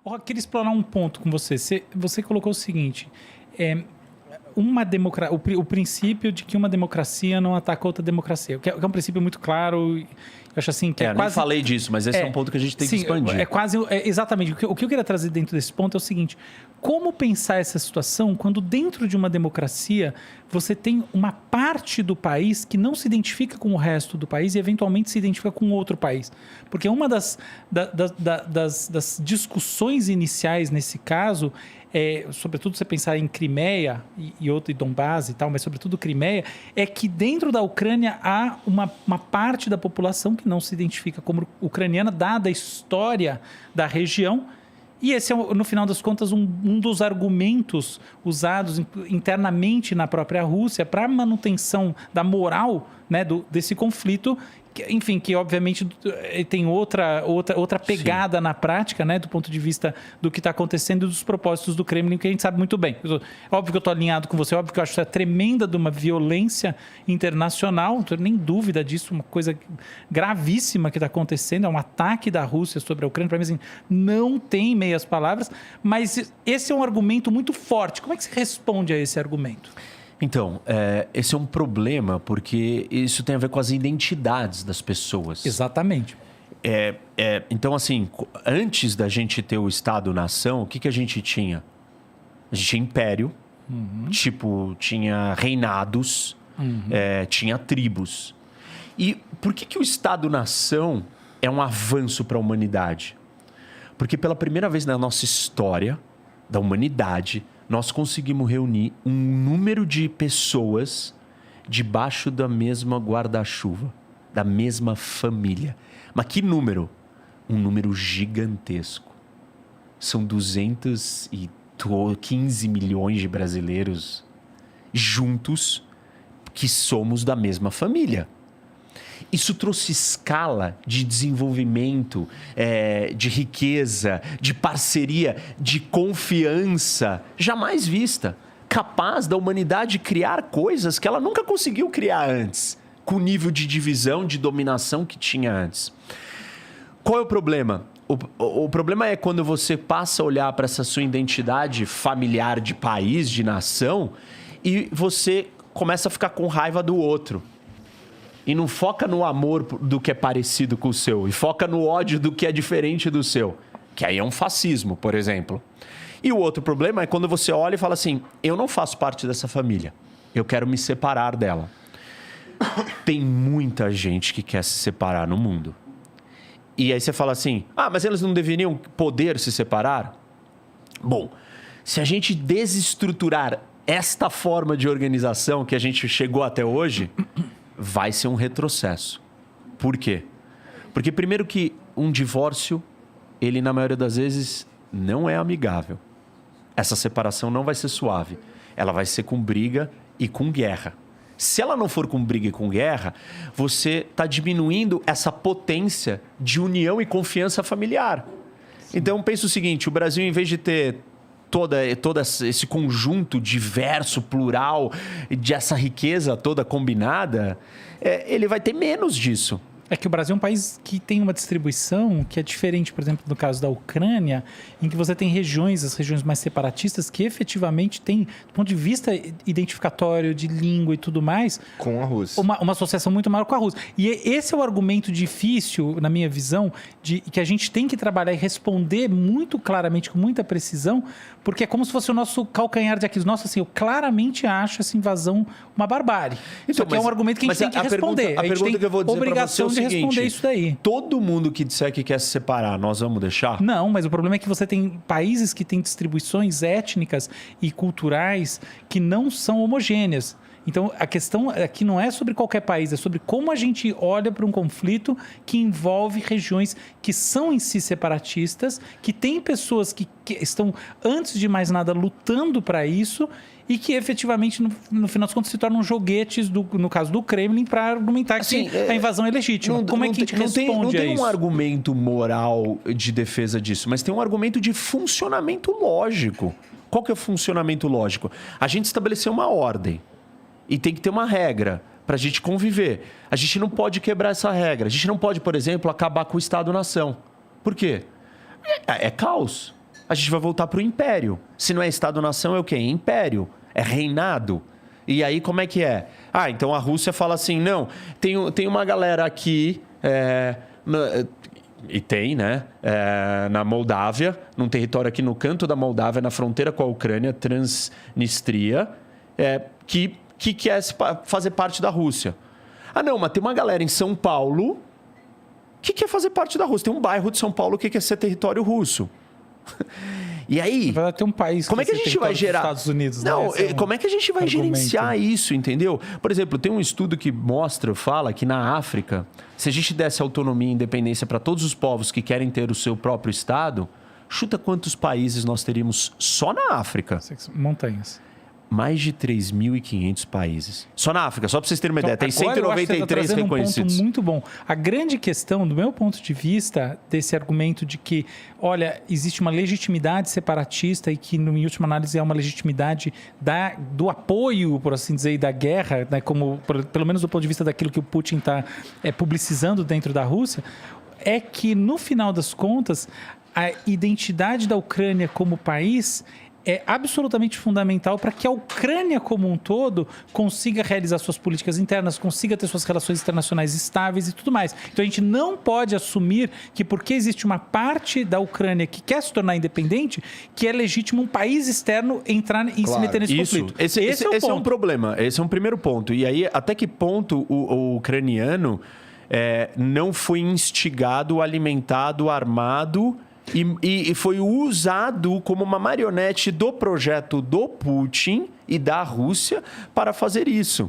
Eu queria explorar um ponto com você. Você colocou o seguinte: o princípio de que uma democracia não ataca outra democracia, que é um princípio muito claro. Eu acho assim que eu quase... nem falei disso, mas esse é um ponto que a gente tem que expandir. Exatamente. O que eu queria trazer dentro desse ponto é o seguinte: como pensar essa situação quando dentro de uma democracia você tem uma parte do país que não se identifica com o resto do país e eventualmente se identifica com outro país? Porque uma das discussões iniciais nesse caso, sobretudo você pensar em Crimeia e Donbás e tal, mas sobretudo Crimeia, é que dentro da Ucrânia há uma parte da população que não se identifica como ucraniana, dada a história da região. E esse é, no final das contas, um dos argumentos usados internamente na própria Rússia para a manutenção da moral, né, desse conflito, enfim, que obviamente tem outra pegada Sim. na prática, né, do ponto de vista do que está acontecendo e dos propósitos do Kremlin, que a gente sabe muito bem. Óbvio que eu estou alinhado com você, óbvio que eu acho isso tremenda de uma violência internacional, não tenho nem dúvida disso, uma coisa gravíssima que está acontecendo, é um ataque da Rússia sobre a Ucrânia, para mim assim, não tem meias palavras, mas esse é um argumento muito forte. Como é que você responde a esse argumento? Então, esse é um problema porque isso tem a ver com as identidades das pessoas. Exatamente. Então, assim, antes da gente ter o Estado-nação, o que a gente tinha? A gente tinha império, tinha reinados, tinha tribos. E por que o Estado-nação é um avanço para a humanidade? Porque pela primeira vez na nossa história da humanidade, nós conseguimos reunir um número de pessoas debaixo da mesma guarda-chuva, da mesma família. Mas que número? Um número gigantesco. São 215 milhões de brasileiros juntos que somos da mesma família. Isso trouxe escala de desenvolvimento, de riqueza, de parceria, de confiança jamais vista. Capaz da humanidade criar coisas que ela nunca conseguiu criar antes, com o nível de divisão, de dominação que tinha antes. Qual é o problema? O problema é quando você passa a olhar para essa sua identidade familiar de país, de nação, e você começa a ficar com raiva do outro. E não foca no amor do que é parecido com o seu. E foca no ódio do que é diferente do seu. Que aí é um fascismo, por exemplo. E o outro problema é quando você olha e fala assim: eu não faço parte dessa família. Eu quero me separar dela. Tem muita gente que quer se separar no mundo. E aí você fala assim: mas eles não deveriam poder se separar? Bom, se a gente desestruturar esta forma de organização que a gente chegou até hoje, vai ser um retrocesso. Por quê? Porque primeiro que um divórcio, ele na maioria das vezes não é amigável. Essa separação não vai ser suave. Ela vai ser com briga e com guerra. Se ela não for com briga e com guerra, você está diminuindo essa potência de união e confiança familiar. Sim. Então pensa o seguinte: o Brasil, em vez de ter todo esse conjunto diverso, plural, de essa riqueza toda combinada, ele vai ter menos disso. É que o Brasil é um país que tem uma distribuição que é diferente, por exemplo, no caso da Ucrânia, em que você tem regiões, as regiões mais separatistas, que efetivamente têm, do ponto de vista identificatório, de língua e tudo mais, com a Rússia. Uma associação muito maior com a Rússia. E esse é o argumento difícil, na minha visão, de que a gente tem que trabalhar e responder muito claramente, com muita precisão, porque é como se fosse o nosso calcanhar de Aquiles. Nossa, assim, eu claramente acho essa invasão uma barbárie. Isso aqui é um argumento que a gente tem que responder. A pergunta que eu vou dizer para você é o seguinte: responder isso daí. Todo mundo que disser que quer se separar, nós vamos deixar? Não, mas o problema é que você tem países que têm distribuições étnicas e culturais que não são homogêneas. Então, a questão aqui não é sobre qualquer país, é sobre como a gente olha para um conflito que envolve regiões que são em si separatistas, que tem pessoas que estão, antes de mais nada, lutando para isso e que efetivamente, no final das contas, se tornam joguetes, no caso do Kremlin, para argumentar que a invasão é legítima. Como é que a gente responde a isso? Não tem um argumento moral de defesa disso, mas tem um argumento de funcionamento lógico. Qual que é o funcionamento lógico? A gente estabeleceu uma ordem. E tem que ter uma regra para a gente conviver. A gente não pode quebrar essa regra. A gente não pode, por exemplo, acabar com o Estado-nação. Por quê? É caos. a gente vai voltar para o império. Se não é Estado-nação, é o quê? É império. É reinado. E aí, como é que é? Então a Rússia fala assim, não, tem uma galera aqui... E tem, né? Na Moldávia, num território aqui no canto da Moldávia, na fronteira com a Ucrânia, Transnistria, que quer fazer parte da Rússia. Não, mas tem uma galera em São Paulo que quer fazer parte da Rússia. Tem um bairro de São Paulo que quer ser território russo. E aí... Vai ter um país como é que a gente vai gerar... Estados Unidos, não, né? como é que a gente vai gerenciar isso, entendeu? Por exemplo, tem um estudo que fala que na África, se a gente desse autonomia e independência para todos os povos que querem ter o seu próprio Estado, chuta quantos países nós teríamos só na África? Montanhas. Mais de 3.500 países. Só na África, só para vocês terem uma ideia. Tem 193 reconhecidos. Um ponto muito bom. A grande questão, do meu ponto de vista, desse argumento de que, olha, existe uma legitimidade separatista e que, em última análise, é uma legitimidade do apoio, por assim dizer, e da guerra, né, como, pelo menos do ponto de vista daquilo que o Putin está publicizando dentro da Rússia, é que, no final das contas, a identidade da Ucrânia como país é absolutamente fundamental para que a Ucrânia como um todo consiga realizar suas políticas internas, consiga ter suas relações internacionais estáveis e tudo mais. Então a gente não pode assumir que porque existe uma parte da Ucrânia que quer se tornar independente, que é legítimo um país externo entrar e se meter nesse conflito. Esse é um problema, esse é um primeiro ponto. E aí, até que ponto o ucraniano não foi instigado, alimentado, armado... E foi usado como uma marionete do projeto do Putin e da Rússia para fazer isso.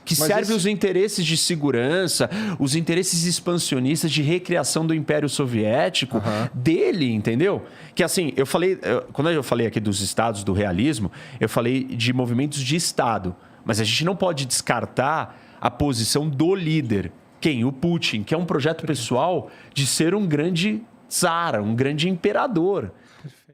Que serve os interesses de segurança, os interesses expansionistas de recriação do Império Soviético dele, entendeu? Que assim, quando eu falei aqui dos estados do realismo, eu falei de movimentos de Estado. Mas a gente não pode descartar a posição do líder. Quem? O Putin, que é um projeto pessoal de ser um grande... tsar, um grande imperador.